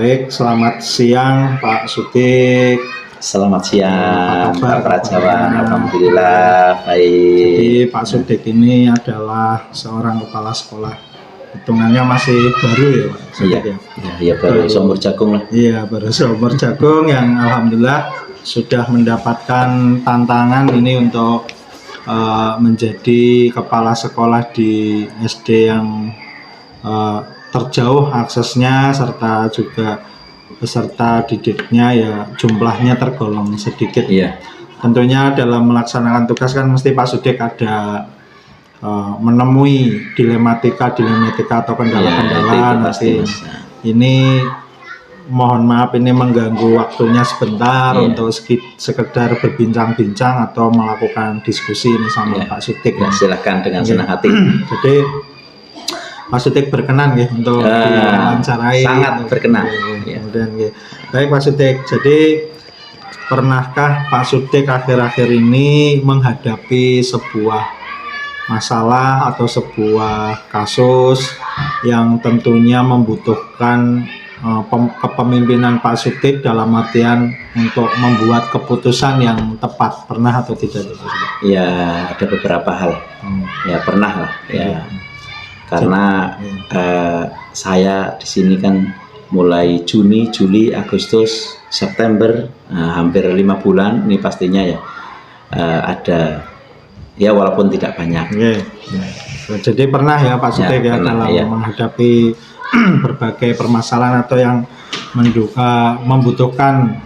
Baik, selamat siang Pak Sutik. Selamat siang, Apa kabar, Pak Prajawan. kabarnya? Alhamdulillah baik. Jadi Pak Sutik ini adalah seorang kepala sekolah. Hitungannya masih baru ya Pak Iya, Sutik ya? iya baru seumur jagung lah. Iya, baru seumur jagung yang alhamdulillah sudah mendapatkan tantangan ini untuk menjadi kepala sekolah di SD yang terjauh aksesnya, serta juga peserta didiknya ya jumlahnya tergolong sedikit. Iya. Tentunya dalam melaksanakan tugas kan mesti Pak Sudik ada menemui dilematika atau kendala-kendala. Ya, nanti ini mohon maaf ini mengganggu waktunya sebentar untuk sekedar berbincang-bincang atau melakukan diskusi ini sama Pak Sudik. Ya, silakan dengan senang hati. Jadi Pak Sutik berkenan ya untuk diwawancarai. Sangat berkenan. Kemudian baik Pak Sutik. Jadi pernahkah Pak Sutik akhir-akhir ini menghadapi sebuah masalah atau sebuah kasus yang tentunya membutuhkan kepemimpinan Pak Sutik dalam artian untuk membuat keputusan yang tepat, pernah atau tidak? Ya, ada beberapa hal. Ya pernah lah. Ya. Karena saya di sini kan mulai Juni, Juli, Agustus, September, hampir 5 bulan ini pastinya ya ada ya walaupun tidak banyak. Jadi pernah ya Pak Sutik ya dalam menghadapi berbagai permasalahan atau yang membutuhkan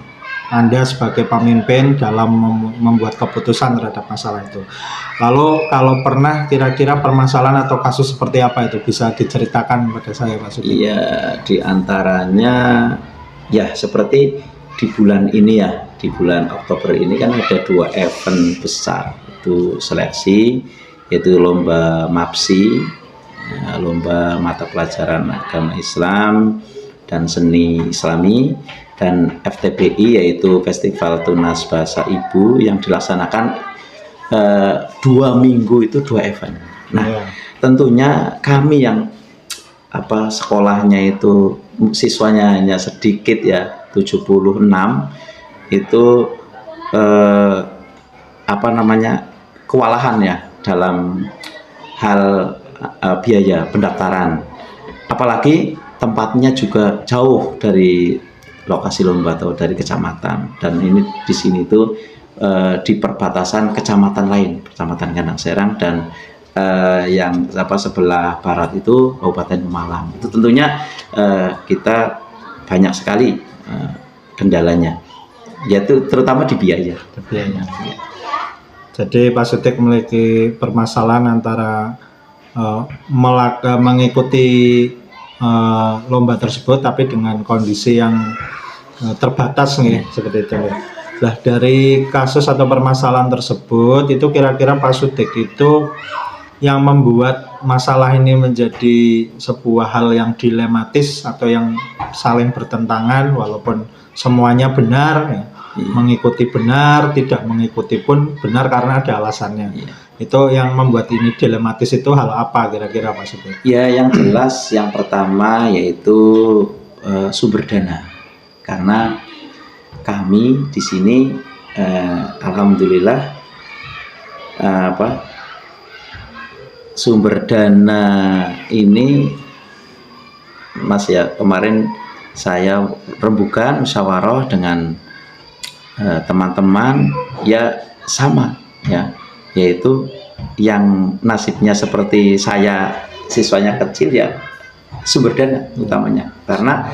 Anda sebagai pemimpin dalam membuat keputusan terhadap masalah itu. Lalu kalau pernah kira-kira permasalahan atau kasus seperti apa itu bisa diceritakan pada saya Pak Sutik? Iya, diantaranya ya seperti di bulan ini ya, di bulan Oktober ini kan ada 2 event besar, itu seleksi, yaitu lomba MAPSI, lomba mata pelajaran agama Islam dan seni Islami, dan FTBI yaitu Festival Tunas Bahasa Ibu yang dilaksanakan 2 minggu itu 2 event. Nah, tentunya kami yang sekolahnya itu siswanya hanya sedikit ya 76 itu kewalahan ya dalam hal biaya pendaftaran, apalagi tempatnya juga jauh dari lokasi lomba atau dari kecamatan, dan ini di sini tuh di perbatasan kecamatan lain, Kecamatan Kandang Serang, dan yang sebelah barat itu Kabupaten Pemalang. Itu tentunya kita banyak sekali kendalanya, yaitu terutama di biaya. Jadi Pak Sutik memiliki permasalahan antara mengikuti lomba tersebut tapi dengan kondisi yang terbatas nih, seperti itu. Nah, dari kasus atau permasalahan tersebut itu kira-kira Pak Sutik itu yang membuat masalah ini menjadi sebuah hal yang dilematis atau yang saling bertentangan walaupun semuanya benar ya. Mengikuti benar, tidak mengikuti pun benar karena ada alasannya. Itu yang membuat ini dilematis itu hal apa kira-kira Pak Sutik? Ya, yang jelas yang pertama yaitu sumber dana. Karena kami di sini alhamdulillah sumber dana ini Mas ya, kemarin saya rembukan musyawarah dengan teman-teman ya sama ya, yaitu yang nasibnya seperti saya, siswanya kecil ya sumber dana utamanya. Karena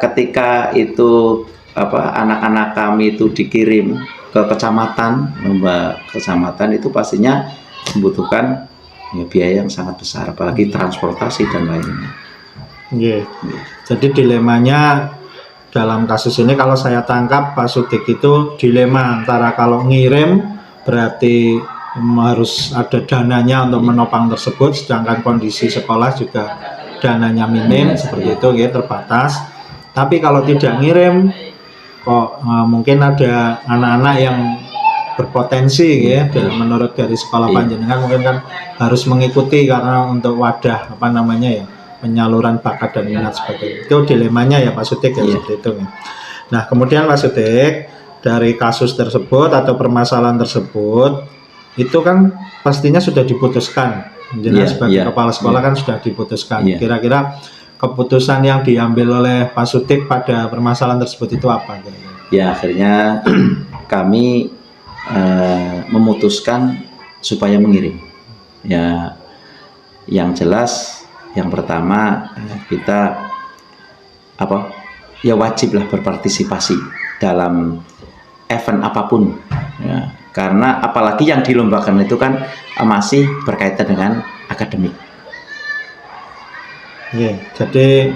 ketika itu anak-anak kami itu dikirim ke kecamatan, lomba kecamatan itu pastinya membutuhkan ya, biaya yang sangat besar, apalagi transportasi dan lainnya. Jadi dilemanya dalam kasus ini kalau saya tangkap Pak Sutik itu dilema antara kalau ngirim berarti harus ada dananya untuk menopang tersebut, sedangkan kondisi sekolah juga dananya minim seperti itu ya, terbatas. Tapi kalau tidak ngirim kok mungkin ada anak-anak yang berpotensi ya, dan menurut dari sekolah panjenengan mungkin kan harus mengikuti karena untuk wadah penyaluran bakat dan minat sebagainya. Itu dilemanya ya Pak Sutik ya, Iya. seperti itu. Nah kemudian Pak Sutik, dari kasus tersebut atau permasalahan tersebut itu kan pastinya sudah diputuskan. Jenengan Iya, sebagai iya, kepala sekolah iya. kan sudah diputuskan. Iya. Kira-kira keputusan yang diambil oleh Pak Sutik pada permasalahan tersebut itu apa kira-kira? Ya akhirnya kami memutuskan supaya mengirim. Ya, yang jelas yang pertama kita ya wajiblah berpartisipasi dalam event apapun. Ya, karena apalagi yang dilombakan itu kan masih berkaitan dengan akademik. Iya, jadi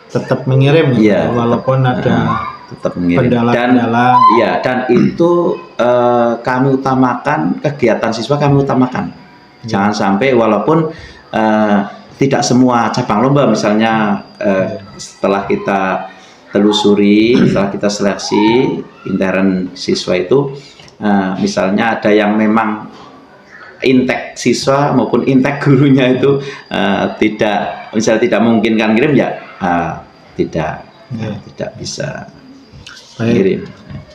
tetap mengirim Iya, walaupun ada tetap mengirim kendala-kendala. dan itu kami utamakan kegiatan siswa, kami utamakan. Jangan sampai walaupun tidak semua cabang lomba misalnya setelah kita telusuri, setelah kita seleksi intern siswa itu misalnya ada yang memang intek siswa maupun intek gurunya itu tidak memungkinkan kirim ya tidak bisa Baik.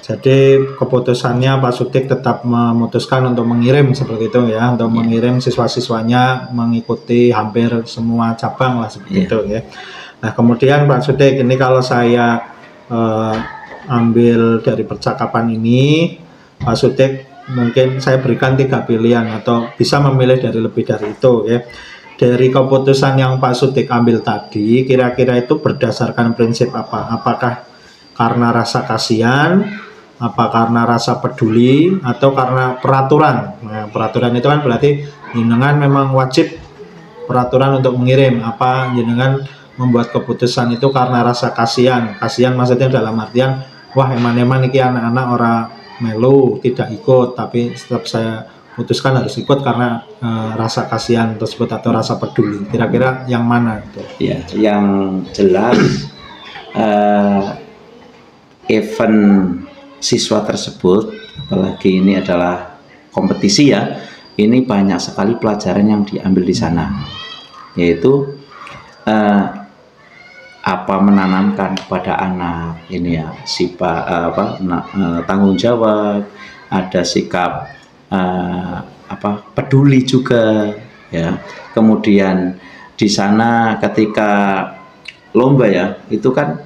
Jadi keputusannya Pak Sutik tetap memutuskan untuk mengirim seperti itu ya, untuk mengirim siswa-siswanya mengikuti hampir semua cabang lah seperti itu ya. Nah kemudian Pak Sutik, ini kalau saya ambil dari percakapan ini, Pak Sutik mungkin saya berikan 3 pilihan atau bisa memilih dari lebih dari itu ya. Dari keputusan yang Pak Sutik ambil tadi, kira-kira itu berdasarkan prinsip apa? Apakah karena rasa kasihan, apa karena rasa peduli, atau karena peraturan? Nah, peraturan itu kan berarti jenengan memang wajib peraturan untuk mengirim. Apa jenengan membuat keputusan itu karena rasa kasihan? Kasihan maksudnya dalam artian, wah eman-eman iki anak-anak ora melu, tidak ikut, tapi tetap saya putuskan harus ikut karena rasa kasihan tersebut atau rasa peduli. Kira-kira yang mana itu? Ya, yang jelas event siswa tersebut, apalagi ini adalah kompetisi ya, ini banyak sekali pelajaran yang diambil di sana, yaitu menanamkan kepada anak ini ya tanggung jawab, ada sikap peduli juga ya. Kemudian di sana ketika lomba ya, itu kan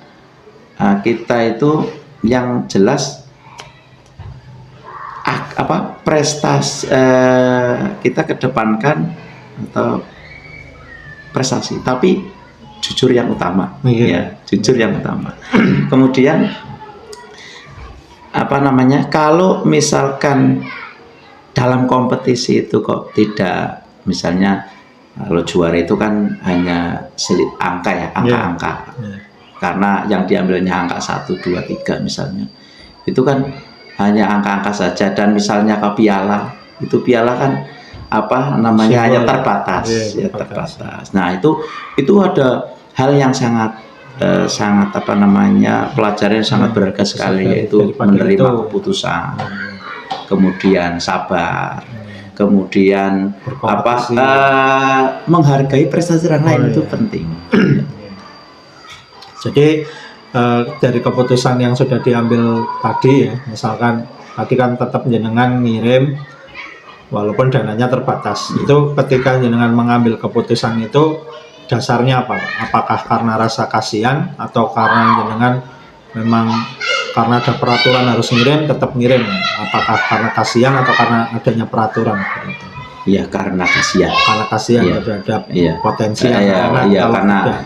kita itu yang jelas prestasi kita kedepankan atau prestasi, tapi jujur yang utama ya, jujur yang utama. Kemudian kalau misalkan dalam kompetisi itu kok tidak, misalnya kalau juara itu kan hanya angka ya, angka-angka. Karena yang diambilnya angka 1, 2, 3 misalnya, itu kan hanya angka-angka saja. Dan misalnya ke piala, itu piala kan hanya terbatas, terbatas. Nah itu ada hal yang sangat pelajaran yang sangat berharga sekali, yaitu menerima keputusan, kemudian sabar, kemudian menghargai prestasi orang lain. Itu penting. Jadi dari keputusan yang sudah diambil tadi ya, misalkan tadi kan tetap jenengan ngirim walaupun dananya terbatas. Itu ketika jenengan mengambil keputusan itu dasarnya apa? Apakah karena rasa kasihan atau karena jenengan memang karena ada peraturan harus ngirim tetap ngirim? Apakah karena kasihan atau karena adanya peraturan? Ya karena kasihan. Karena kasihan terhadap potensi karena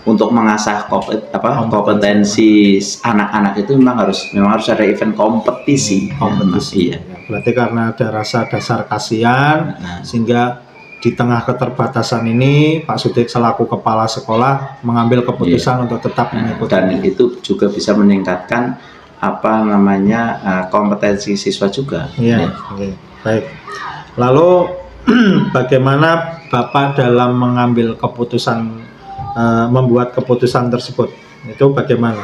untuk mengasah kompetensi anak-anak itu memang harus ada event kompetisi. Iya. Berarti karena ada rasa dasar kasihan sehingga di tengah keterbatasan ini Pak Sutik selaku kepala sekolah mengambil keputusan untuk tetap mengikuti. Dan itu juga bisa meningkatkan kompetensi siswa juga. Iya. Baik. Lalu bagaimana Bapak dalam mengambil keputusan, membuat keputusan tersebut? Itu bagaimana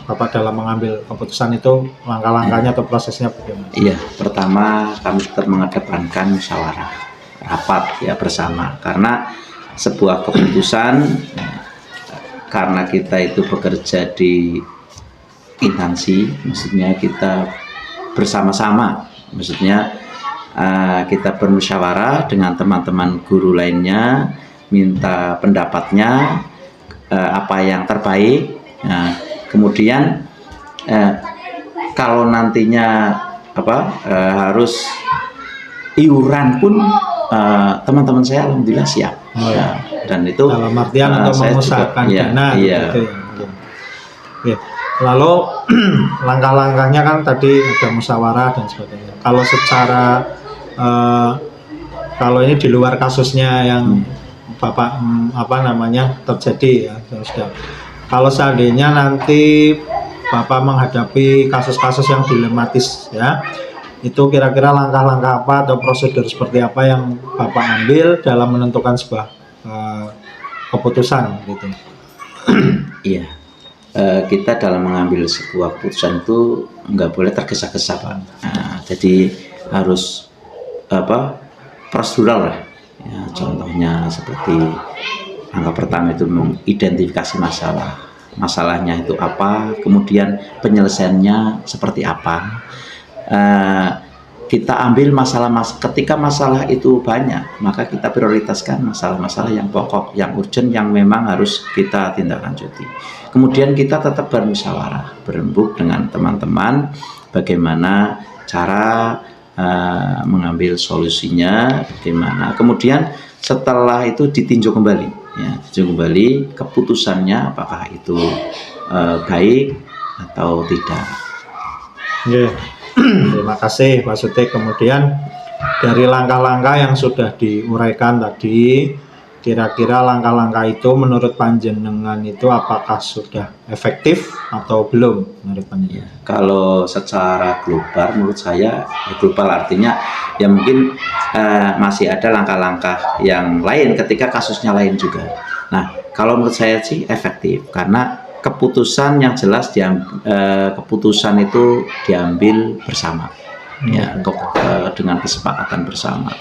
Bapak dalam mengambil keputusan itu, langkah-langkahnya atau prosesnya bagaimana? Iya, pertama kami tetap mengedepankan musyawarah rapat ya bersama, karena sebuah keputusan, karena kita itu bekerja di instansi, maksudnya kita bersama-sama, maksudnya kita bermusyawarah dengan teman-teman guru lainnya, minta pendapatnya apa yang terbaik. Nah, kemudian kalau nantinya harus iuran pun teman-teman saya alhamdulillah siap. Dan itu dalam artian untuk mengusahakan dana gitu ya. Lalu langkah-langkahnya kan tadi ada musyawarah dan sebagainya. Kalau secara kalau ini di luar kasusnya yang Bapak terjadi ya, sudah. Kalau seandainya nanti Bapak menghadapi kasus-kasus yang dilematis ya, itu kira-kira langkah-langkah apa atau prosedur seperti apa yang Bapak ambil dalam menentukan sebuah keputusan gitu? Iya, kita dalam mengambil sebuah keputusan itu nggak boleh tergesa-gesa, Pak. Nah, jadi harus prosedural lah. Ya, contohnya seperti langkah pertama itu mengidentifikasi masalahnya itu apa, kemudian penyelesaiannya seperti apa. Kita ambil ketika masalah itu banyak, maka kita prioritaskan masalah-masalah yang pokok, yang urgent, yang memang harus kita tindak lanjuti. Kemudian kita tetap bermusyawarah, berembuk dengan teman-teman bagaimana cara mengambil solusinya, bagaimana. Kemudian setelah itu ditinjau kembali, ya, keputusannya apakah itu baik atau tidak. Yeah. Terima kasih Pak Sutik. Kemudian dari langkah-langkah yang sudah diuraikan tadi, kira-kira langkah-langkah itu menurut panjenengan itu apakah sudah efektif atau belum menurut panjenengan? Ya, kalau secara global menurut saya, global artinya ya mungkin masih ada langkah-langkah yang lain ketika kasusnya lain juga. Nah, kalau menurut saya sih efektif karena keputusan yang jelas keputusan itu diambil bersama, ya, dengan kesepakatan bersama.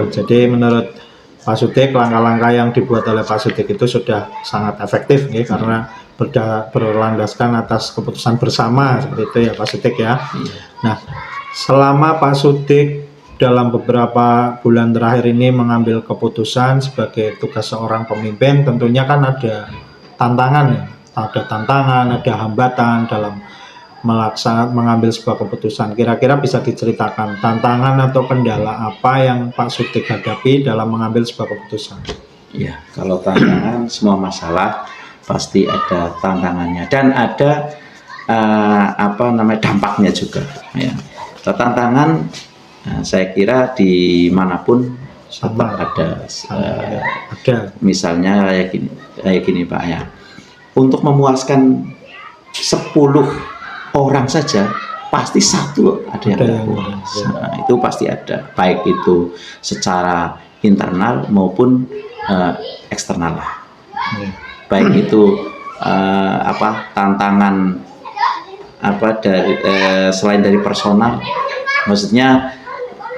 Jadi menurut Pak Sutik, langkah-langkah yang dibuat oleh Pak Sutik itu sudah sangat efektif ya, karena berlandaskan atas keputusan bersama seperti itu ya Pak Sutik ya. Nah, selama Pak Sutik dalam beberapa bulan terakhir ini mengambil keputusan sebagai tugas seorang pemimpin, tentunya kan ada tantangan ya, ada hambatan dalam mengambil sebuah keputusan. Kira-kira bisa diceritakan tantangan atau kendala apa yang Pak Sutik hadapi dalam mengambil sebuah keputusan? Ya, kalau tantangan semua masalah pasti ada tantangannya dan ada dampaknya juga. Ya. Tantangan saya kira dimanapun tetap ada. Misalnya kayak gini Pak ya, untuk memuaskan 10 orang saja pasti satu ada yang puas. Nah, itu pasti ada, baik itu secara internal maupun eksternal lah. Baik itu tantangan dari selain dari personal, maksudnya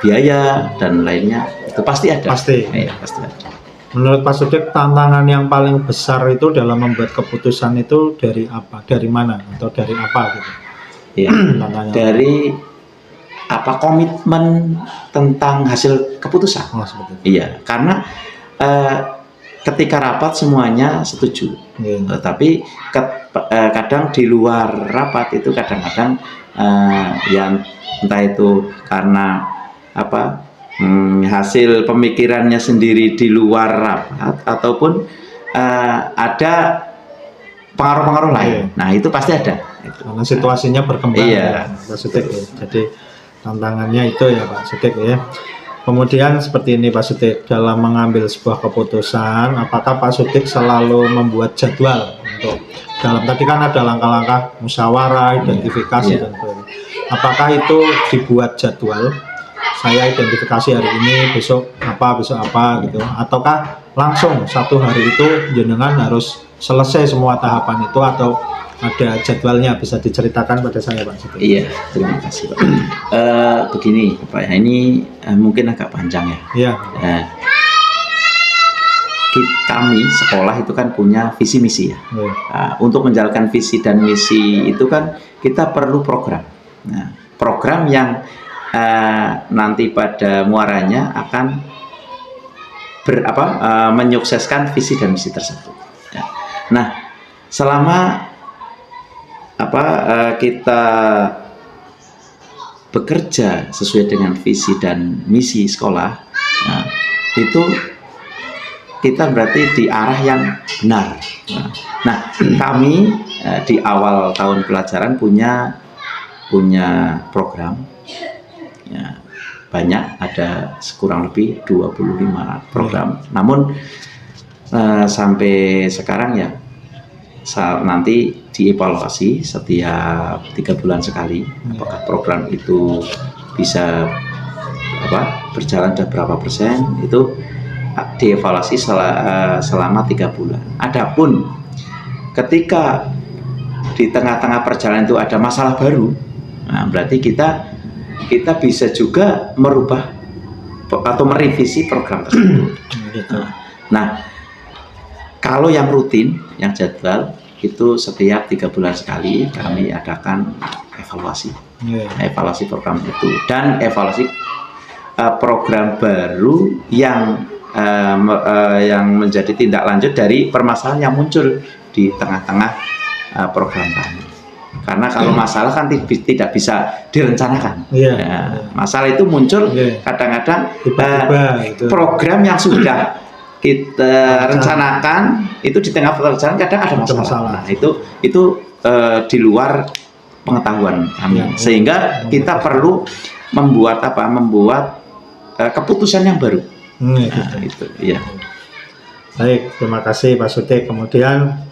biaya dan lainnya, itu pasti ada. Pasti. Ya, pasti ada. Menurut Pak Sutik, tantangan yang paling besar itu dalam membuat keputusan itu dari apa? Dari mana atau dari apa gitu? Ya, dari komitmen tentang hasil keputusan. Oh, seperti itu. Iya, karena ketika rapat semuanya setuju. Tapi kadang di luar rapat itu kadang-kadang yang entah itu karena hasil pemikirannya sendiri di luar rapat ataupun ada pengaruh-pengaruh lain. Nah, itu pasti ada. Karena situasinya berkembang. Iya. Ya, Pak Sutik ya. Jadi tantangannya itu ya Pak Sutik ya. Kemudian seperti ini Pak Sutik, dalam mengambil sebuah keputusan, apakah Pak Sutik selalu membuat jadwal untuk tadi kan ada langkah-langkah musyawarah, identifikasi dan sebagainya. Apakah itu dibuat jadwal? Saya identifikasi hari ini, besok apa gitu, ataukah langsung satu hari itu jenengan harus selesai semua tahapan itu, atau ada jadwalnya? Bisa diceritakan pada saya Pak Sutik? Iya, terima kasih Pak. Begini Pak, ini mungkin agak panjang ya. Iya. kami sekolah itu kan punya visi misi ya. Iya. Nah, untuk menjalankan visi dan misi itu kan kita perlu program. Nah, program yang nanti pada muaranya akan menyukseskan visi dan misi tersebut. Ya. Nah, selama kita bekerja sesuai dengan visi dan misi sekolah, nah, itu kita berarti di arah yang benar. Nah, kami di awal tahun pelajaran punya program, ya, banyak, ada kurang lebih 25 program. Namun sampai sekarang ya nanti dievaluasi setiap 3 bulan sekali, apakah program itu bisa berjalan dan berapa persen, itu dievaluasi selama 3 bulan. Adapun ketika di tengah-tengah perjalanan itu ada masalah baru, nah, berarti kita bisa juga merubah atau merevisi program tersebut. Nah, kalau yang rutin, yang jadwal itu setiap 3 bulan sekali kami adakan evaluasi, evaluasi program itu dan evaluasi program baru yang menjadi tindak lanjut dari permasalahan yang muncul di tengah-tengah program kami. Karena kalau masalah kan tidak bisa direncanakan. Masalah itu muncul kadang-kadang program yang sudah kita rencanakan itu di tengah perjalanan kadang ada masalah. Nah, itu di luar pengetahuan kami, sehingga kita perlu membuat keputusan yang baru. Itu ya. Baik, terima kasih Pak Sutik. Kemudian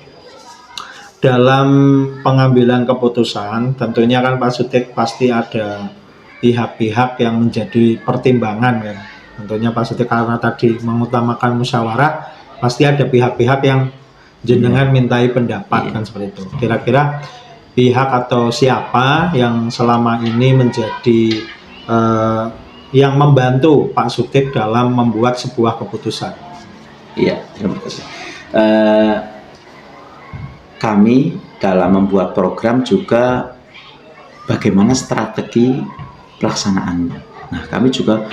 dalam pengambilan keputusan, tentunya kan Pak Sutik pasti ada pihak-pihak yang menjadi pertimbangan kan. Tentunya Pak Sutik karena tadi mengutamakan musyawarah, pasti ada pihak-pihak yang jenengan mintai pendapat kan, seperti itu. Kira-kira pihak atau siapa yang selama ini menjadi yang membantu Pak Sutik dalam membuat sebuah keputusan? Iya, terima kasih. Kami dalam membuat program juga bagaimana strategi pelaksanaannya. Nah, kami juga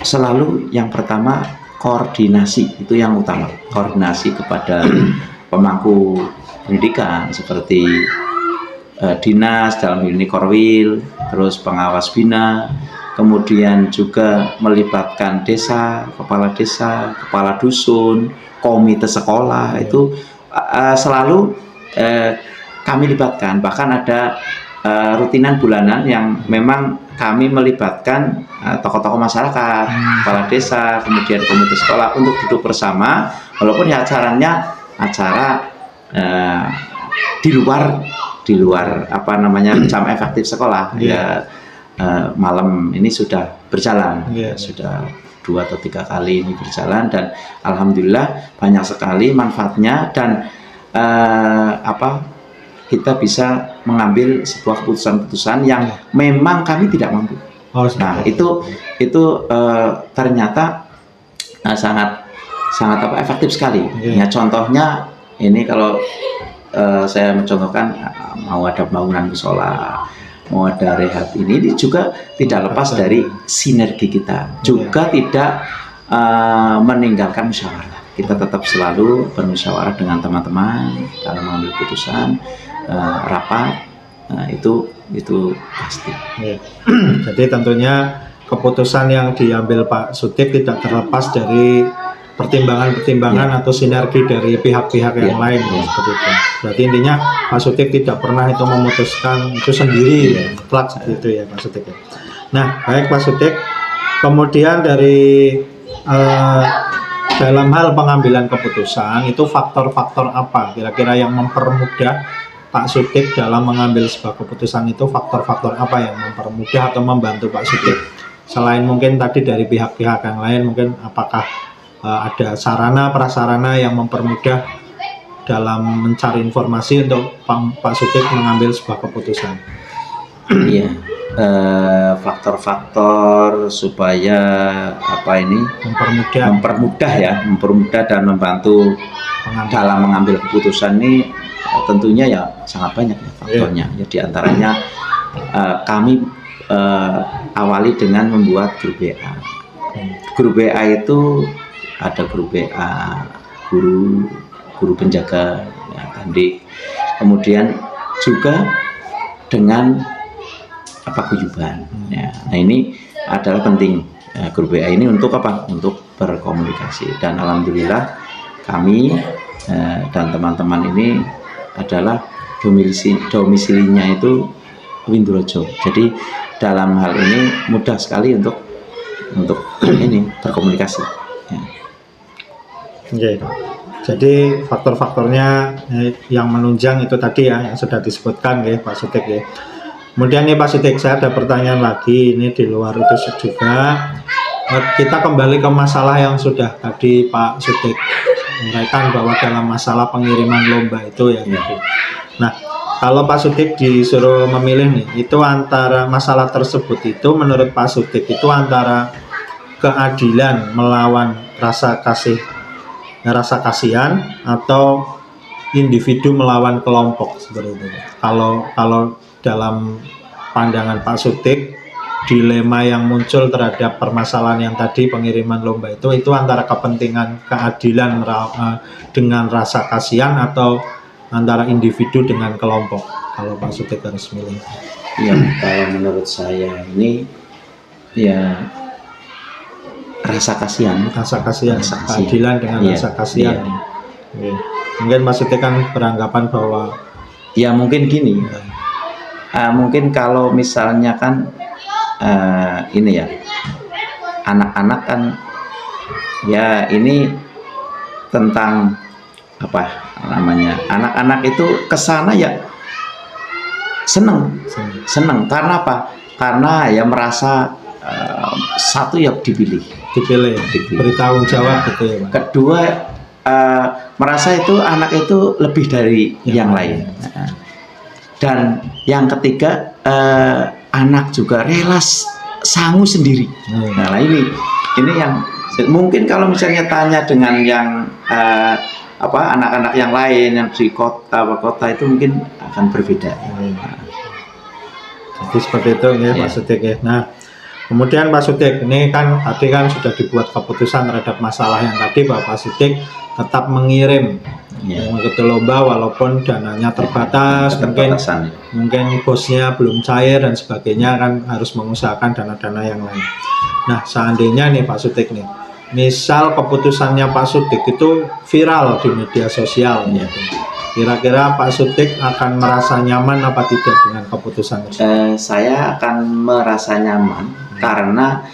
selalu yang pertama koordinasi, itu yang utama. Koordinasi kepada pemangku pendidikan seperti dinas dalam ini Korwil, terus pengawas bina, kemudian juga melibatkan desa, kepala dusun, komite sekolah, itu selalu kami libatkan. Bahkan ada rutinan bulanan yang memang kami melibatkan tokoh-tokoh masyarakat, kepala desa, kemudian komite sekolah untuk duduk bersama, walaupun ya acaranya di luar jam efektif sekolah. Malam ini sudah berjalan, sudah 2 atau 3 kali ini berjalan, dan alhamdulillah banyak sekali manfaatnya, dan kita bisa mengambil sebuah keputusan-keputusan yang memang kami tidak mampu. Nah, itu ternyata sangat efektif sekali. Ya, contohnya ini kalau saya mencontohkan, mau ada bangunan musola, mau ada rehab, ini juga tidak lepas dari sinergi kita, juga tidak meninggalkan musyawarah. Kita tetap selalu bermusyawarah dengan teman-teman dalam mengambil keputusan, rapat, itu pasti. Jadi tentunya keputusan yang diambil Pak Sutik tidak terlepas dari pertimbangan-pertimbangan atau sinergi dari pihak-pihak yang lain, seperti itu. Berarti intinya Pak Sutik tidak pernah itu memutuskan itu sendiri, mutlak seperti itu ya Pak Sutik. Nah, baik Pak Sutik. Kemudian dari dalam hal pengambilan keputusan itu faktor-faktor apa kira-kira yang mempermudah Pak Sutik dalam mengambil sebuah keputusan? Itu faktor-faktor apa yang mempermudah atau membantu Pak Sutik? Selain mungkin tadi dari pihak-pihak yang lain, mungkin apakah ada sarana prasarana yang mempermudah dalam mencari informasi untuk Pak Sutik mengambil sebuah keputusan? Iya, faktor-faktor supaya apa ini mempermudah dan membantu dalam mengambil keputusan ini tentunya ya sangat banyak ya faktornya. Ya diantaranya kami awali dengan membuat grup WA. Grup WA itu ada grup WA guru penjaga, ya, kandik, kemudian juga dengan paguyuban. Ya. Nah ini adalah penting grup WA ini untuk apa? Untuk berkomunikasi. Dan alhamdulillah kami dan teman-teman ini adalah domisilinya itu Windurojo. Jadi dalam hal ini mudah sekali untuk ini berkomunikasi. Ya. Okay. Jadi faktor-faktornya yang menunjang itu tadi ya yang sudah disebutkan ya Pak Sutik ya. Kemudian nih Pak Sutik, saya ada pertanyaan lagi ini di luar itu juga. Kita kembali ke masalah yang sudah tadi Pak Sutik uraikan bahwa dalam masalah pengiriman lomba itu ya. Nah, kalau Pak Sutik disuruh memilih nih, itu antara masalah tersebut itu menurut Pak Sutik itu antara keadilan melawan rasa kasihan atau individu melawan kelompok seperti itu. Kalau dalam pandangan Pak Sutik, dilema yang muncul terhadap permasalahan yang tadi pengiriman lomba itu antara kepentingan keadilan dengan rasa kasihan atau antara individu dengan kelompok. Kalau Pak Sutik harus milih. Ya, kalau menurut saya ini ya rasa kasihan, keadilan dengan rasa kasihan. Oke. Mungkin Mas Sutik kan beranggapan bahwa ya mungkin gini, mungkin kalau misalnya kan ini ya anak-anak kan ya ini tentang apa namanya, anak-anak itu kesana ya seneng karena apa? Karena ya merasa satu ya dipilih, bertanggung jawab gitu ya Pak. Kedua merasa itu anak itu lebih dari yang lain. Dan yang ketiga anak juga rela sangu sendiri. Nah ini yang mungkin kalau misalnya tanya dengan yang anak-anak yang lain yang di kota itu mungkin akan berbeda. Jadi seperti itu ya Pak Sutik ya. Nah, kemudian Pak Sutik ini kan tadi kan sudah dibuat keputusan terhadap masalah yang tadi bahwa Pak Sutik tetap mengirim mengikuti lomba walaupun dananya terbatas, mungkin bosnya belum cair dan sebagainya, kan harus mengusahakan dana-dana yang lain. Nah, seandainya nih Pak Sutik nih, misal keputusannya Pak Sutik itu viral di media sosial, kira-kira Pak Sutik akan merasa nyaman apa tidak dengan keputusan itu? Saya akan merasa nyaman karena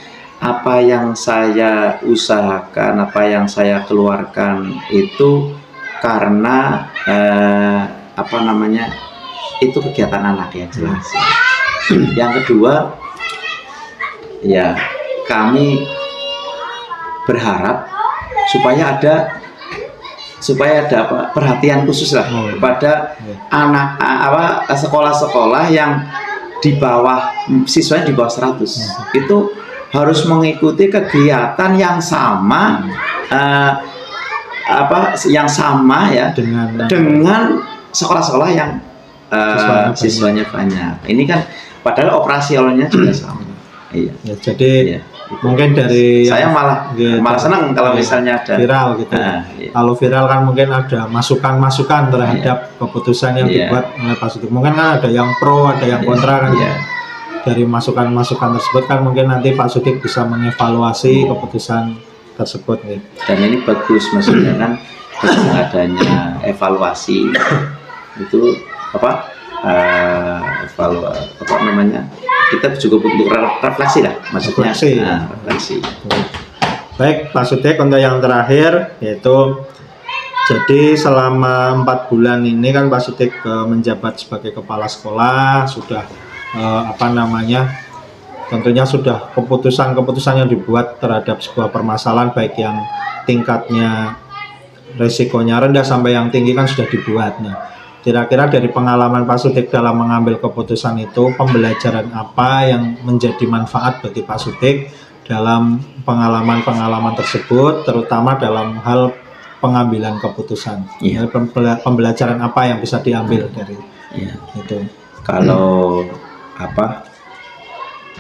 apa yang saya usahakan, apa yang saya keluarkan itu karena itu kegiatan anak ya jelas. Yang kedua ya kami berharap supaya ada perhatian khusus lah kepada anak sekolah-sekolah yang di bawah siswanya di bawah 100 itu harus mengikuti kegiatan yang sama ya dengan sekolah-sekolah yang siswanya banyak. Ini kan padahal operasionalnya juga sama. Iya. Ya, jadi mungkin dari saya malah senang kalau misalnya ada viral gitu. Kalau viral kan mungkin ada masukan-masukan terhadap keputusan yang dibuat oleh Pak Sutik. Mungkin kan ada yang pro, ada yang kontra kan. Dari masukan-masukan tersebut kan mungkin nanti Pak Sutik bisa mengevaluasi keputusan tersebut nih. Dan ini bagus maksudnya kan dengan adanya evaluasi itu kita juga untuk refleksi lah maksudnya. Refleksi. Baik Pak Sutik, untuk yang terakhir yaitu jadi selama 4 bulan ini kan Pak Sutik menjabat sebagai kepala sekolah, sudah tentunya sudah keputusan-keputusan yang dibuat terhadap sebuah permasalahan baik yang tingkatnya resikonya rendah sampai yang tinggi kan sudah dibuat. Nah, kira-kira dari pengalaman Pak Sutik dalam mengambil keputusan itu, pembelajaran apa yang menjadi manfaat bagi Pak Sutik dalam pengalaman-pengalaman tersebut, terutama dalam hal pengambilan keputusan. Iya. Pembelajaran apa yang bisa diambil dari Ya. itu? Kalau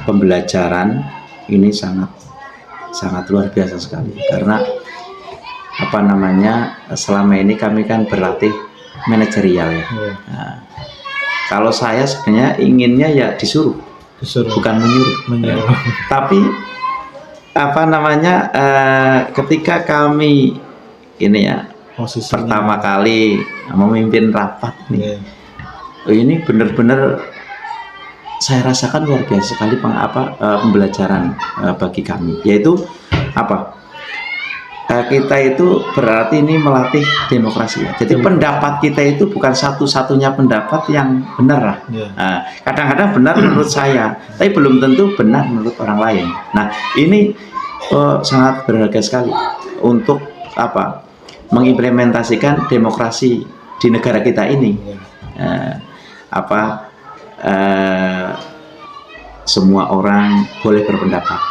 pembelajaran ini sangat luar biasa sekali, karena selama ini kami kan berlatih manajerial ya. Nah, kalau saya sebenarnya inginnya ya disuruh, bukan menyuruh. Ya. Tapi ketika kami ini ya posisinya pertama kali memimpin rapat nih, ini benar-benar saya rasakan luar biasa sekali pembelajaran bagi kami, yaitu kita itu berarti ini melatih demokrasi ya. Jadi pendapat kita itu bukan satu-satunya pendapat yang benar lah. Kadang-kadang benar menurut saya, tapi belum tentu benar menurut orang lain. Nah, ini sangat berharga sekali untuk mengimplementasikan demokrasi di negara kita ini. Semua orang boleh berpendapat.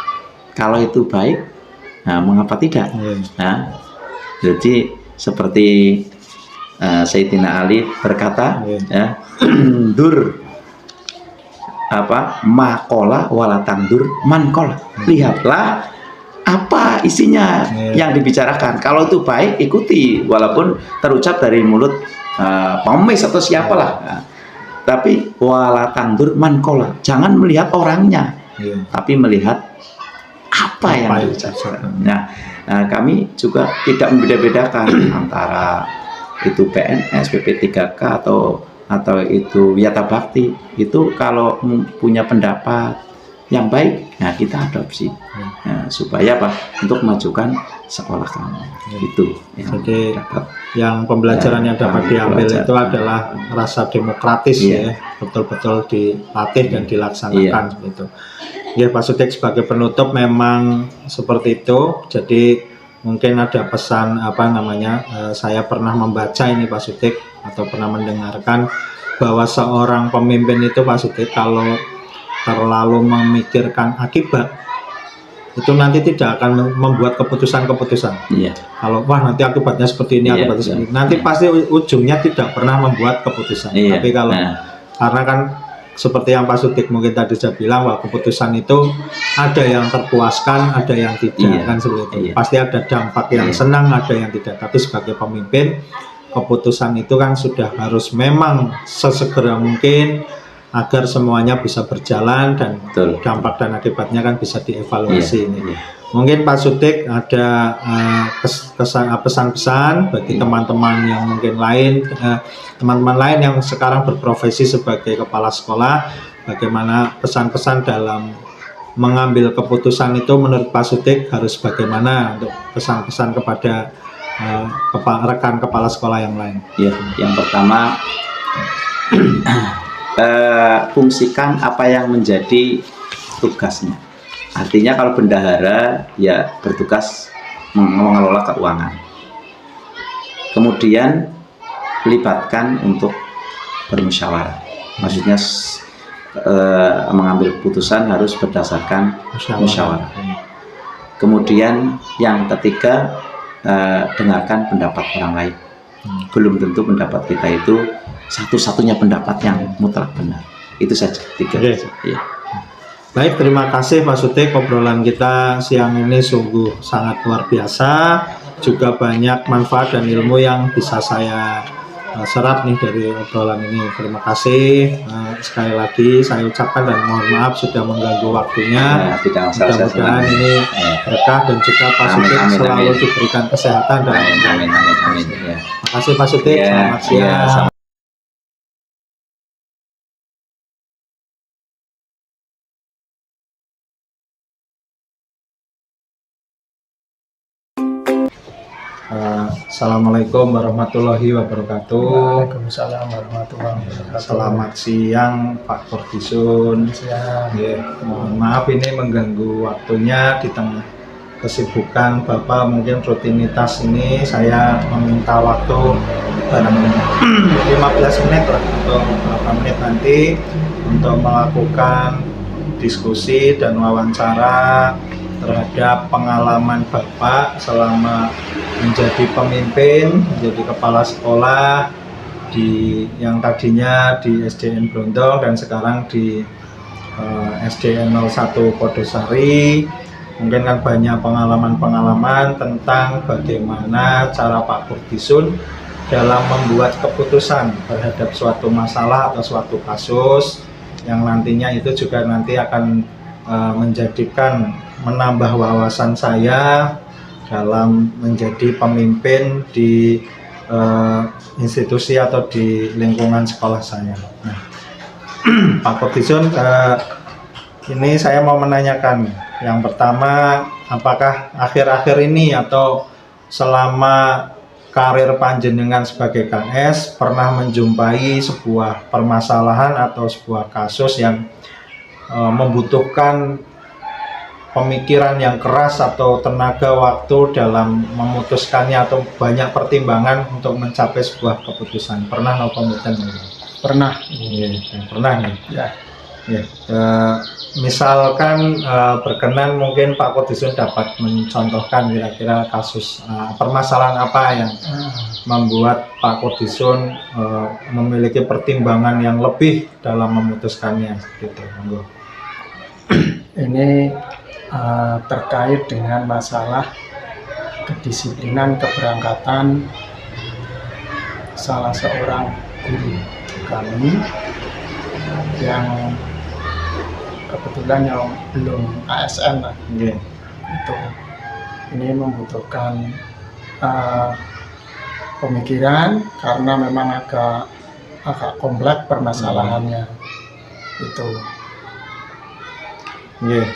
Kalau itu baik, mengapa tidak? Nah, jadi seperti Sayyidina Ali berkata, dur makola walatangdur mankola. Lihatlah apa isinya yang dibicarakan. Kalau itu baik, ikuti walaupun terucap dari mulut pengemis atau siapalah. Tapi walatangdur mankola. Jangan melihat orangnya, tapi melihat apa yang dibicarakan. Nah, kami juga tidak membeda-bedakan antara itu PNS, PP3K atau itu Wiyata Bakti. Itu kalau punya pendapat yang baik, kita adopsi. Supaya untuk memajukan sekolah kami. Itu jadi yang pembelajaran yang dapat diambil itu adalah rasa demokratis ya, betul-betul dilatih dan dilaksanakan gitu. Ya, Pak Sutik, sebagai penutup memang seperti itu. Jadi mungkin ada pesan saya pernah membaca ini Pak Sutik, atau pernah mendengarkan bahwa seorang pemimpin itu Pak Sutik kalau terlalu memikirkan akibat itu nanti tidak akan membuat keputusan-keputusan. Kalau nanti akibatnya seperti ini, akibatnya seperti ini, nanti pasti ujungnya tidak pernah membuat keputusan. Tapi kalau karena kan seperti yang Pak Sutik mungkin tadi saya bilang, bahwa keputusan itu ada yang terpuaskan, ada yang tidak, kan seperti itu. Pasti ada dampak yang senang, ada yang tidak. Tapi sebagai pemimpin, keputusan itu kan sudah harus memang sesegera mungkin agar semuanya bisa berjalan dan dampak dan akibatnya kan bisa dievaluasi. Mungkin Pak Sutik ada pesan-pesan bagi teman-teman yang mungkin teman-teman lain yang sekarang berprofesi sebagai kepala sekolah, bagaimana pesan-pesan dalam mengambil keputusan itu menurut Pak Sutik harus bagaimana, untuk pesan-pesan kepada rekan kepala sekolah yang lain? Yang pertama, fungsikan apa yang menjadi tugasnya. Artinya kalau bendahara ya bertugas mengelola keuangan. Kemudian libatkan untuk bermusyawarah. Maksudnya mengambil keputusan harus berdasarkan musyawarah. Kemudian yang ketiga, dengarkan pendapat orang lain. Belum tentu pendapat kita itu satu-satunya pendapat yang mutlak benar. Itu saja, 3. Baik, terima kasih Pak Sutik. Obrolan kita siang ini sungguh sangat luar biasa. Juga banyak manfaat dan ilmu yang bisa saya serap nih dari obrolan ini. Terima kasih sekali lagi saya ucapkan, dan mohon maaf sudah mengganggu waktunya. Mudah-mudahan ini berkah dan juga Pak Sutik selalu diberikan kesehatan dan amin. Terima kasih Pak Sutik. Selamat siang. Assalamualaikum warahmatullahi wabarakatuh. Waalaikumsalam warahmatullahi wabarakatuh. Selamat siang Pak Kordisun. Siang. Mohon maaf ini mengganggu waktunya di tengah kesibukan Bapak mungkin rutinitas ini saya meminta waktu barang 15 menit lah atau beberapa menit nanti untuk melakukan diskusi dan wawancara terhadap pengalaman Bapak selama menjadi pemimpin, menjadi kepala sekolah di yang tadinya di SDN Brondong dan sekarang di SDN 01 Podosari. Mungkin kan banyak pengalaman-pengalaman tentang bagaimana cara Pak Kurdisun dalam membuat keputusan terhadap suatu masalah atau suatu kasus yang nantinya itu juga nanti akan menambah wawasan saya dalam menjadi pemimpin di institusi atau di lingkungan sekolah saya. Nah, Pak Kurdisun, ini saya mau menanyakan yang pertama, apakah akhir-akhir ini atau selama karir panjenengan sebagai KS pernah menjumpai sebuah permasalahan atau sebuah kasus yang membutuhkan pemikiran yang keras atau tenaga waktu dalam memutuskannya atau banyak pertimbangan untuk mencapai sebuah keputusan? Pernah atau mboten? Pernah. Pernah nih. Ya. Ya, misalkan berkenan mungkin Pak Kurdisun dapat mencontohkan kira-kira kasus permasalahan apa yang membuat Pak Kurdisun memiliki pertimbangan yang lebih dalam memutuskannya gitu. Ini terkait dengan masalah kedisiplinan keberangkatan salah seorang guru kami yang kebetulan yang belum ASN lah. Yeah. Itu ini membutuhkan pemikiran karena memang agak kompleks permasalahannya. Itu. Yeah.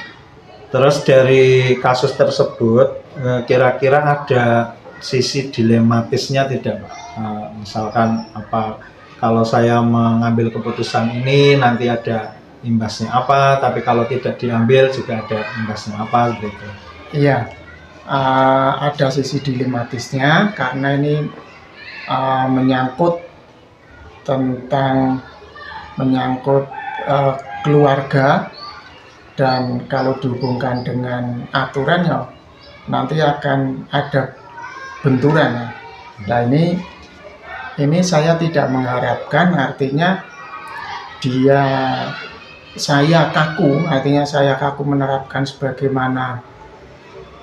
Terus dari kasus tersebut kira-kira ada sisi dilematisnya tidak, Pak? Misalkan apa, kalau saya mengambil keputusan ini nanti ada imbasnya apa, tapi kalau tidak diambil juga ada imbasnya apa gitu. Iya, ada sisi dilematisnya karena ini menyangkut keluarga, dan kalau dihubungkan dengan aturan ya nanti akan ada benturan ya. Nah ini saya tidak mengharapkan, artinya saya kaku menerapkan sebagaimana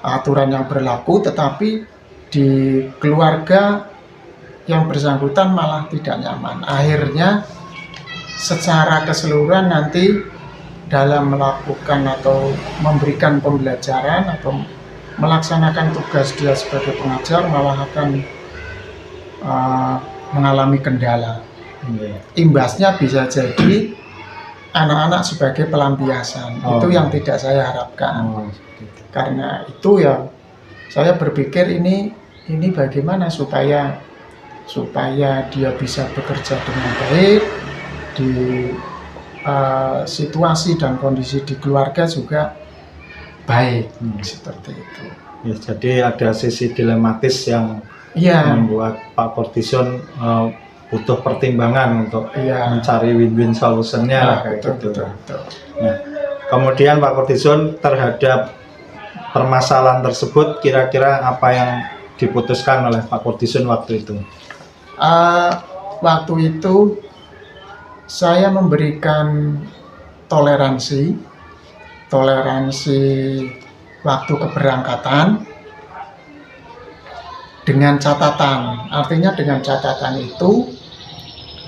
aturan yang berlaku, tetapi di keluarga yang bersangkutan malah tidak nyaman. Akhirnya secara keseluruhan nanti dalam melakukan atau memberikan pembelajaran atau melaksanakan tugas dia sebagai pengajar malah akan mengalami kendala. Imbasnya bisa jadi anak-anak sebagai pelampiasan. Itu yang tidak saya harapkan. Karena itu ya saya berpikir ini bagaimana supaya dia bisa bekerja dengan baik di situasi dan kondisi di keluarga juga baik, seperti itu. Ya, jadi ada sisi dilematis yang membuat Pak Kurdisun butuh pertimbangan untuk mencari win-win solutionnya kayak gitu. Nah, kemudian Pak Kurdisun terhadap permasalahan tersebut kira-kira apa yang diputuskan oleh Pak Kurdisun waktu itu? Waktu itu saya memberikan toleransi waktu keberangkatan dengan catatan. Artinya dengan catatan itu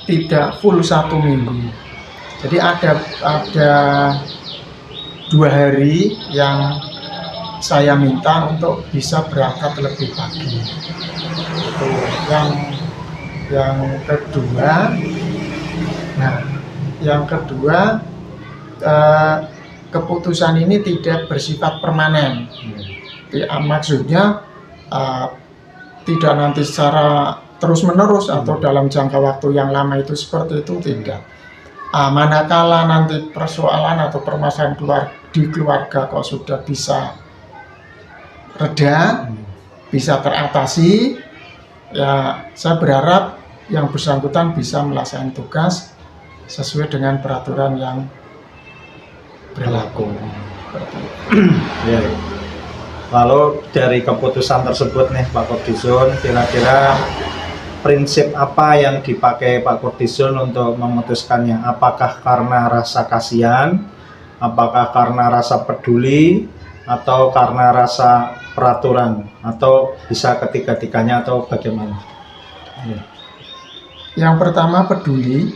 tidak full 1 minggu. Jadi ada 2 hari yang saya minta untuk bisa berangkat lebih pagi. Itu yang kedua. Nah, yang kedua, keputusan ini tidak bersifat permanen. Maksudnya tidak nanti secara terus-menerus atau dalam jangka waktu yang lama itu seperti itu, tidak. Manakala nanti persoalan atau permasalahan di keluarga kok sudah bisa reda, bisa teratasi. Ya, saya berharap yang bersangkutan bisa melaksanakan tugas sesuai dengan peraturan yang berlaku. Ya. Lalu dari keputusan tersebut nih Pak Kordison, kira-kira prinsip apa yang dipakai Pak Kordison untuk memutuskannya? Apakah karena rasa kasihan, apakah karena rasa peduli, atau karena rasa peraturan, atau bisa ketiga-tiganya, atau bagaimana? Ya. Yang pertama peduli,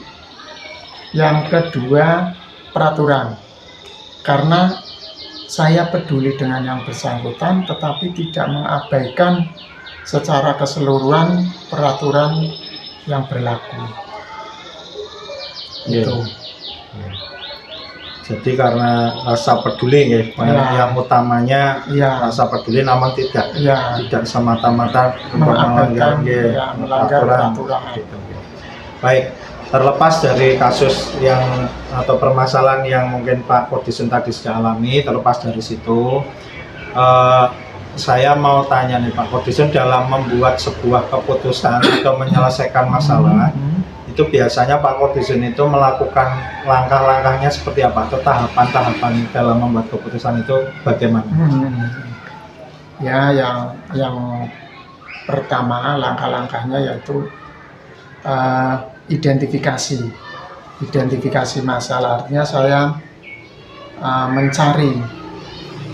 yang kedua peraturan. Karena saya peduli dengan yang bersangkutan, tetapi tidak mengabaikan secara keseluruhan peraturan yang berlaku. Iya. Itu. Jadi karena rasa peduli ya, yang utamanya Ya, rasa peduli, namun tidak ya, semata-mata untuk melanggar melanggar peraturan. peraturan. Gitu. Baik, terlepas dari kasus yang atau permasalahan yang mungkin Pak Kordison tadi sudah alami, terlepas dari situ, saya mau tanya nih Pak Kordison, dalam membuat sebuah keputusan atau menyelesaikan masalah, itu biasanya Pak Kordison itu melakukan langkah-langkahnya seperti apa, atau tahapan-tahapan dalam membuat keputusan itu bagaimana? Ya, yang pertama langkah-langkahnya yaitu identifikasi masalah. Artinya saya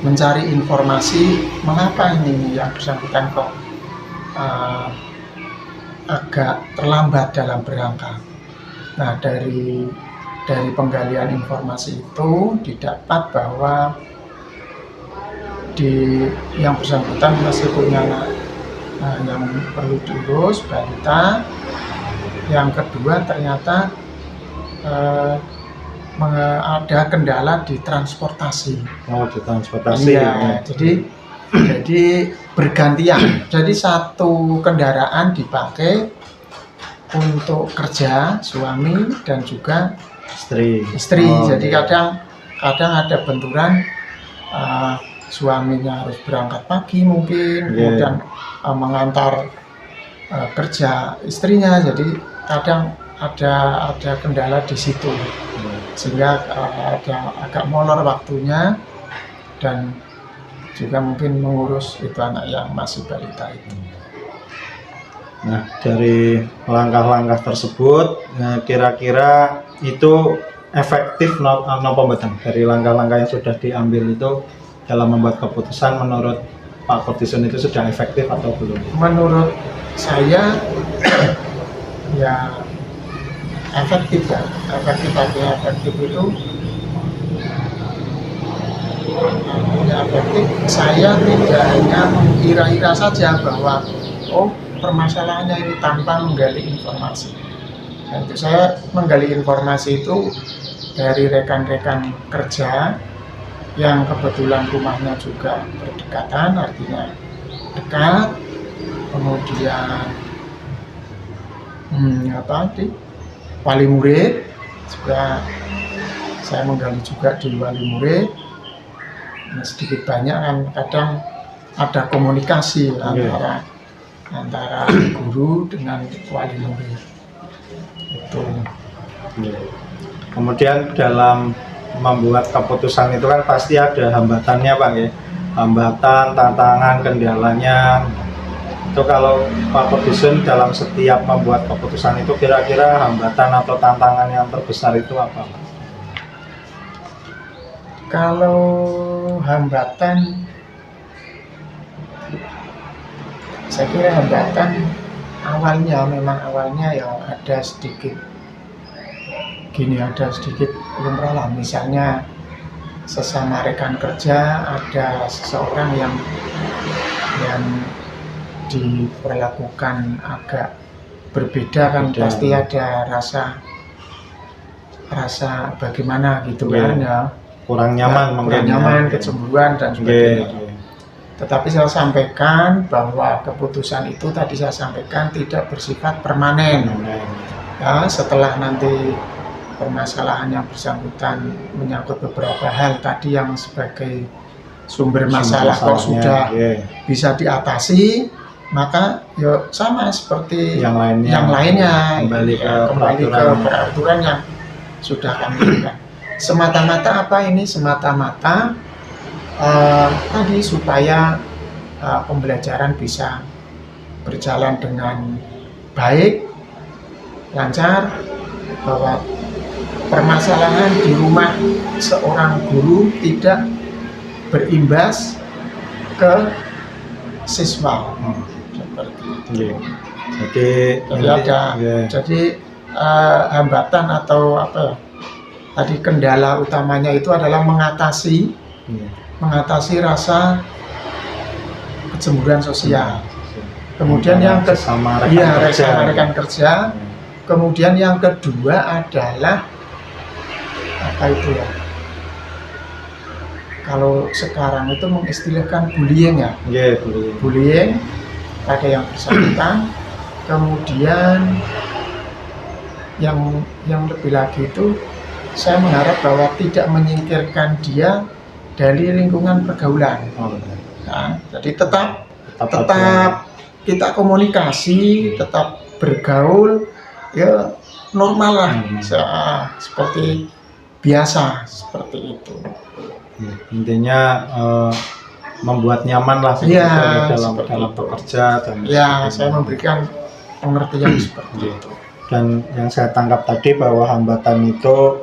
mencari informasi mengapa ini yang bersangkutan kok agak terlambat dalam berangkat. Nah, dari penggalian informasi itu didapat bahwa yang bersangkutan masih punya anak yang perlu diurus, balita. Yang kedua ternyata ada kendala di transportasi. Oh, di transportasi. Iya, jadi bergantian. Jadi satu kendaraan dipakai untuk kerja suami dan juga istri. Oh, jadi iya. kadang ada benturan, suaminya harus berangkat pagi mungkin, kemudian mengantar kerja istrinya. Jadi kadang ada kendala di situ, sehingga ada agak molor waktunya, dan juga mungkin mengurus itu anak yang masih balita itu. Nah, dari langkah-langkah tersebut, kira-kira itu efektif nopo mboten? Dari langkah-langkah yang sudah diambil itu dalam membuat keputusan, menurut Pak Kordison itu sudah efektif atau belum? Menurut saya ya efektif ya. Efektif itu efektif. Saya tidak hanya mengira-ira saja bahwa permasalahannya ini tanpa menggali informasi. Nah, itu saya menggali informasi itu dari rekan-rekan kerja yang kebetulan rumahnya juga berdekatan, artinya dekat. Kemudian wali murid juga saya menggali juga di wali murid. Nah, sedikit banyak kan kadang ada komunikasi antara guru dengan wali murid itu. Kemudian dalam membuat keputusan itu kan pasti ada hambatannya Pak ya, hambatan, tantangan, kendalanya. Itu kalau Pak Kordison dalam setiap membuat keputusan itu, kira-kira hambatan atau tantangan yang terbesar itu apa Pak? Kalau hambatan, saya kira hambatan awalnya ya ada sedikit lumrah lah. Misalnya sesama rekan kerja ada seseorang yang diperlakukan agak berbeda kan, pasti ada rasa bagaimana gitu kan ya, kurang nyaman, kurang nyaman, kecemburuan dan sebagainya. Tetapi saya sampaikan bahwa keputusan itu tadi saya sampaikan tidak bersifat permanen. Ya, setelah nanti permasalahan yang bersangkutan menyangkut beberapa hal tadi yang sebagai sumber masalah kok masalahnya, sudah ya. bisa diatasi, maka ya sama seperti Yang lainnya, kembali ke peraturan yang sudah kami berikan. Semata-mata apa ini? Semata-mata tadi supaya pembelajaran bisa berjalan dengan baik, lancar, bahwa permasalahan di rumah seorang guru tidak berimbas ke siswa. Seperti itu. Iya. Jadi Hambatan atau apa ya? Tadi kendala utamanya itu adalah mengatasi rasa kecemburuan sosial. Kemudian yang sama rekan kerja. Kemudian yang kedua adalah apa itu ya? Kalau sekarang itu mengistilahkan bullying ya. Iya, Bullying pada yang bersangkutan. Kemudian yang lebih lagi itu saya mengharap bahwa tidak menyingkirkan dia dari lingkungan pergaulan. Nah, jadi tetap kita komunikasi, tetap bergaul, ya normal lah, seperti biasa, seperti itu. Intinya membuat nyaman lah dalam bekerja dan saya memberikan pengertian seperti itu. Dan yang saya tangkap tadi bahwa hambatan itu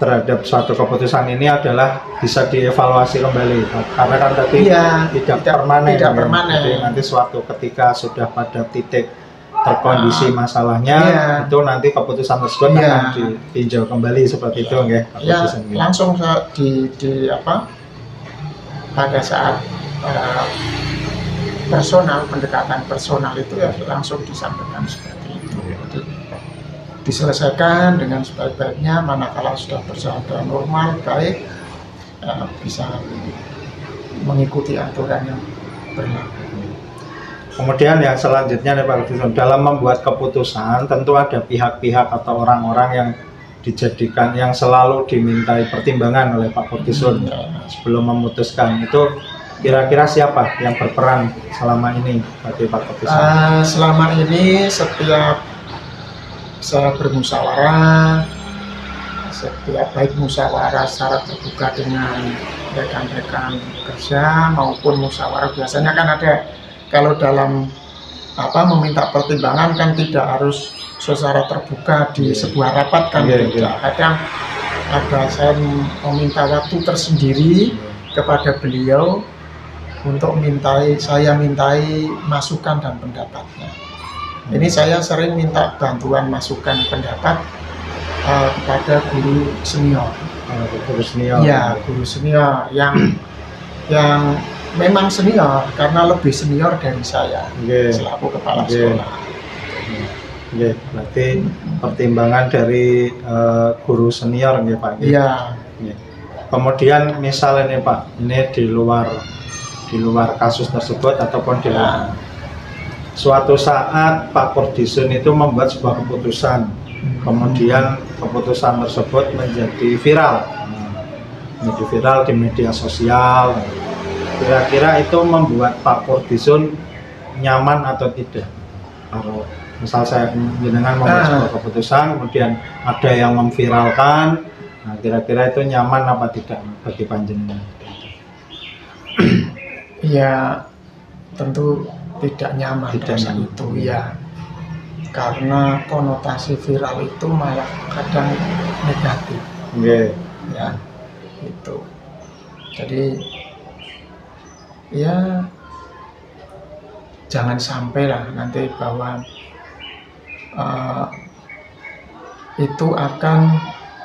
terhadap suatu keputusan ini adalah bisa dievaluasi kembali, karena kan tadi tidak permanen. Jadi nanti suatu ketika sudah pada titik terkondisi masalahnya, itu nanti keputusan tersebut akan ditinjau kembali seperti itu, langsung pada saat pendekatan personal itu ya langsung disampaikan seperti itu. Jadi diselesaikan dengan sebaik-baiknya, manakala sudah berjalan dengan normal, baik, bisa mengikuti aturan yang berlaku. Kemudian yang selanjutnya nih Pak Kudison, dalam membuat keputusan tentu ada pihak-pihak atau orang-orang yang dijadikan, yang selalu dimintai pertimbangan oleh Pak Kudison sebelum memutuskan. Itu kira-kira siapa yang berperan selama ini bagi Pak Kudison? Selama ini setiap saya bermusyawarah, setiap baik musyawarah secara terbuka dengan rekan-rekan kerja maupun musyawarah, biasanya kan ada, kalau dalam meminta pertimbangan kan tidak harus secara terbuka di sebuah rapat kan, tidak. Kadang ada saya meminta waktu tersendiri kepada beliau untuk saya mintai masukan dan pendapatnya. Ini saya sering minta bantuan masukan pendapat kepada guru senior. Guru senior yang memang senior karena lebih senior dari saya selaku kepala sekolah. Berarti pertimbangan dari guru senior ya Pak. Kemudian misalnya nih Pak, ini di luar kasus tersebut ataupun di luar, suatu saat Pak Kudison itu membuat sebuah keputusan, kemudian keputusan tersebut menjadi viral di media sosial. Kira-kira itu membuat Pak Kudison nyaman atau tidak? Kalau misal saya jenengan membuat sebuah keputusan, kemudian ada yang memviralkan, nah kira-kira itu nyaman apa tidak bagi panjenengan? Ya tentu tidak nyaman saat itu ya, karena konotasi viral itu malah kadang negatif. Ya itu. Jadi ya jangan sampailah nanti bahwa itu akan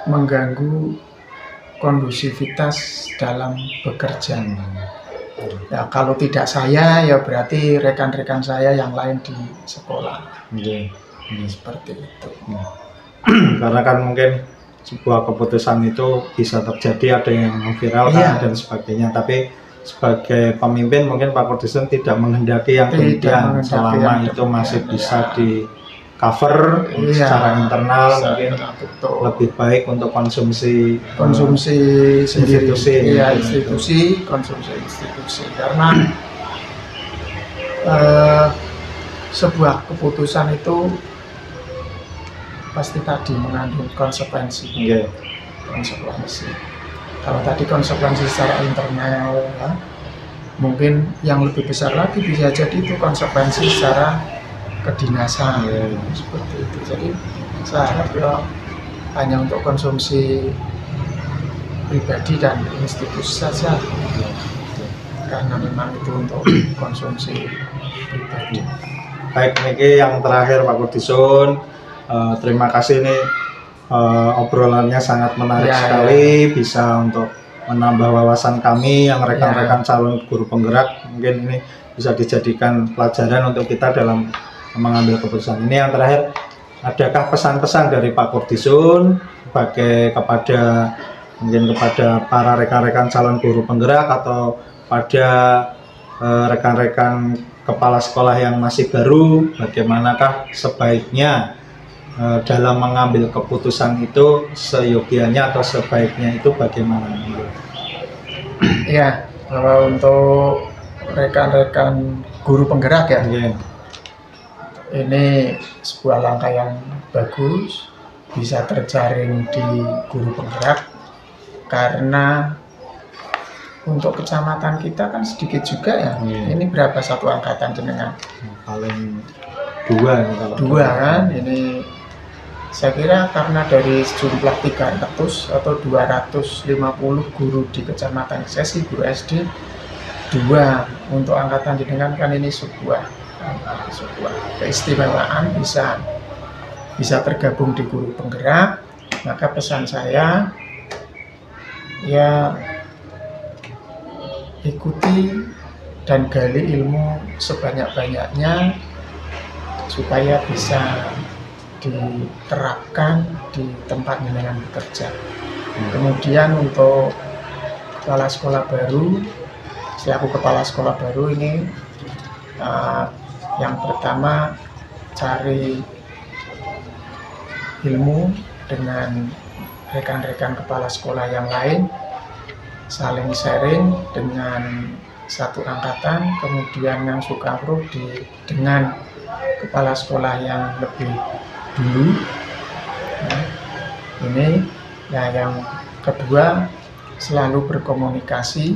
mengganggu kondusivitas dalam bekerja. Ya kalau tidak saya, ya berarti rekan-rekan saya yang lain di sekolah. Seperti itu. Karena kan mungkin sebuah keputusan itu bisa terjadi, ada yang memviralkan dan sebagainya. Tapi sebagai pemimpin mungkin Pak Kudison tidak menghendaki yang demikian, selama itu masih bisa cover Iya, secara internal mungkin betul. lebih baik untuk konsumsi Konsumsi sendiri, institusi. iya, institusi, konsumsi institusi, karena sebuah keputusan itu pasti tadi mengandung konsekuensi. Oke. Konsekuensi. Kalau tadi konsekuensi secara internal, ya, mungkin yang lebih besar lagi bisa jadi itu konsekuensi secara kedinasan, seperti itu. Jadi saya harap ya hanya untuk konsumsi pribadi dan institusi saja, karena memang itu untuk konsumsi pribadi. Baik, ini yang terakhir Pak Kurdisun. Terima kasih nih, obrolannya sangat menarik sekali, bisa untuk menambah wawasan kami yang rekan-rekan calon guru penggerak. Mungkin ini bisa dijadikan pelajaran untuk kita dalam mengambil keputusan. Ini yang terakhir, adakah pesan-pesan dari Pak Kurdisun kepada mungkin kepada para rekan-rekan calon guru penggerak atau pada rekan-rekan kepala sekolah yang masih baru, bagaimanakah sebaiknya dalam mengambil keputusan itu, seyogianya atau sebaiknya itu bagaimana? Ya, kalau untuk rekan-rekan guru penggerak ya, ini sebuah langkah yang bagus, bisa terjaring di guru penggerak, karena untuk kecamatan kita kan sedikit juga ya. Ini berapa satu angkatan jenengan? Paling dua nih kalau. Dua kan, ini saya kira karena dari jumlah 300 atau 250 guru di kecamatan saya sih guru SD, dua untuk angkatan jenengan kan ini sebuah keistimewaan bisa tergabung di guru penggerak. Maka pesan saya ya ikuti dan gali ilmu sebanyak-banyaknya supaya bisa diterapkan di tempat jenengan bekerja. Kemudian untuk kepala sekolah baru, selaku kepala sekolah baru ini yang pertama cari ilmu dengan rekan-rekan kepala sekolah yang lain, saling sharing dengan satu angkatan, kemudian yang suka dengan kepala sekolah yang lebih dulu. Nah, ini ya yang kedua, selalu berkomunikasi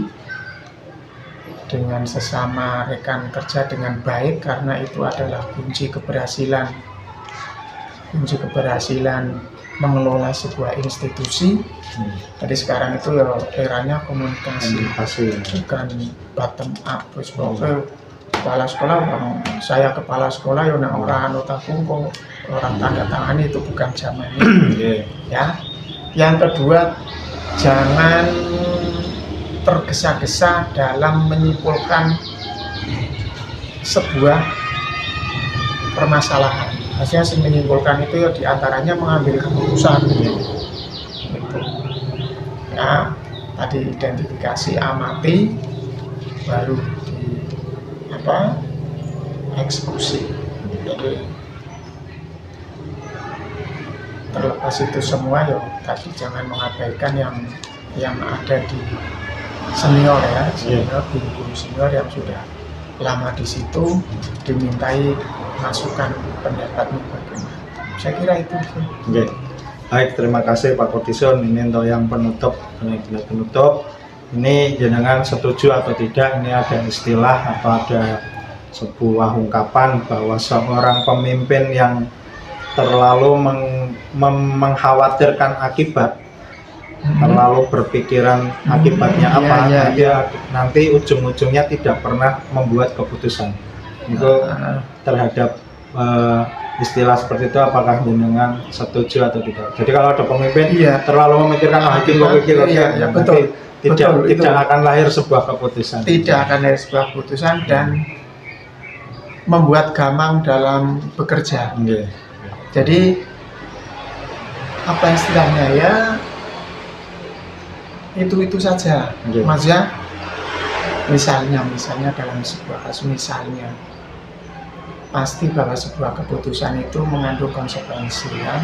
dengan sesama rekan kerja dengan baik, karena itu adalah kunci keberhasilan mengelola sebuah institusi. Jadi sekarang itu ya eranya komunikasi, bukan bottom up. Terus kepala sekolah, saya kepala sekolah ya orang anut aku kok orang tanda tangan, itu bukan zamannya. Ya. Yang kedua, jangan tergesa-gesa dalam menyimpulkan sebuah permasalahan. Maksudnya menyimpulkan itu ya diantaranya mengambil keputusan. Gitu. Ya, tadi identifikasi, amati, baru eksekusi. Jadi terlepas itu semua ya tadi jangan mengabaikan yang ada di senior ya, guru-guru senior yang sudah lama di situ, dimintai masukan pendapatnya bagaimana. Saya kira itu. Baik, terima kasih Pak Kurdisun. Ini untuk yang penutup. Ini jenengan setuju atau tidak, ini ada istilah atau ada sebuah ungkapan bahwa seorang pemimpin yang terlalu mengkhawatirkan akibat, terlalu berpikiran akibatnya apa, nanti ujung-ujungnya tidak pernah membuat keputusan. Itu terhadap istilah seperti itu, apakah jenengan setuju atau tidak? Jadi kalau ada pemimpin terlalu memikirkan betul. Tidak akan lahir sebuah keputusan. Tidak akan lahir sebuah keputusan dan membuat gamang dalam bekerja. Jadi apa istilahnya ya, itu saja. Maksudnya misalnya dalam sebuah kasus, misalnya pasti bahwa sebuah keputusan itu mengandung konsekuensi ya.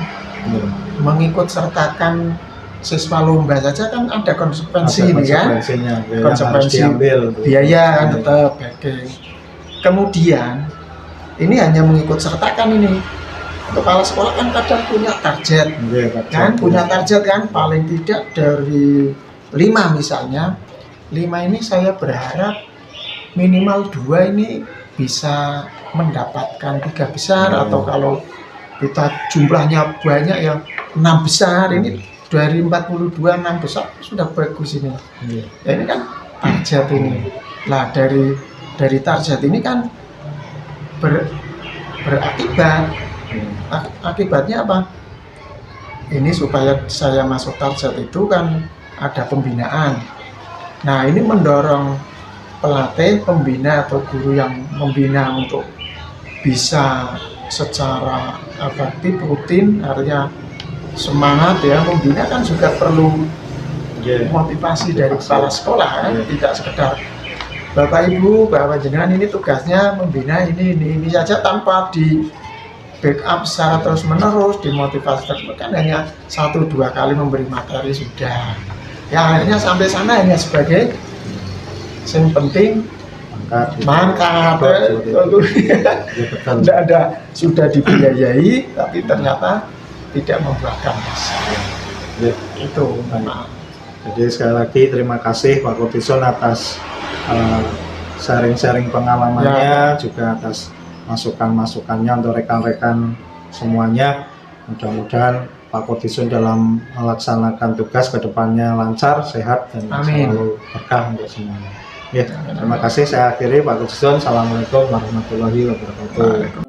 Iya. Mengikut sertakan siswa lomba saja kan ada konsekuensi Ada ini kan. konsekuensinya, biaya yang harus Konsekuensi diambil. biaya kan tetap backing. Kemudian ini hanya mengikut sertakan ini. Kepala sekolah kan kadang punya target, Iya, kan punya target kan paling tidak dari 5 misalnya. 5 ini saya berharap minimal 2 ini bisa mendapatkan 3 besar, atau kalau kita jumlahnya banyak yang 6 besar. Ini dari 42 6 besar sudah bagus ini. Iya. Ya ini kan target ini. Lah dari target ini kan berakibat. Akibatnya apa? Ini supaya saya masuk target itu kan ada pembinaan. Nah ini mendorong pelatih, pembina atau guru yang membina untuk bisa secara efektif, rutin, artinya semangat ya. Membina kan juga perlu motivasi dari kepala sekolah kan? Tidak sekedar Bapak Ibu, Bapak Jenengan ini tugasnya membina ini saja tanpa di backup secara terus menerus, dimotivasi terus, kan hanya 1-2 kali memberi materi sudah. Ya akhirnya sampai sana hanya sebagai yang penting mangkat. Tidak ada, sudah dibiayai tapi ternyata tidak membuahkan hasil. Ya. Itu maaf. Jadi sekali lagi terima kasih Pak Kotison atas sharing-sharing pengalamannya, juga atas masukan-masukannya untuk rekan-rekan semuanya. Mudah-mudahan Pak Kotison dalam melaksanakan tugas ke depannya lancar, sehat, dan selalu berkah untuk semuanya. Ya, terima kasih. Saya akhiri Pak Kotison. Assalamualaikum warahmatullahi wabarakatuh.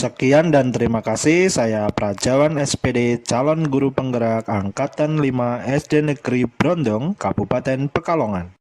Sekian dan terima kasih. Saya Prajawan SPD, calon guru penggerak Angkatan 5 SD Negeri Brondong, Kabupaten Pekalongan.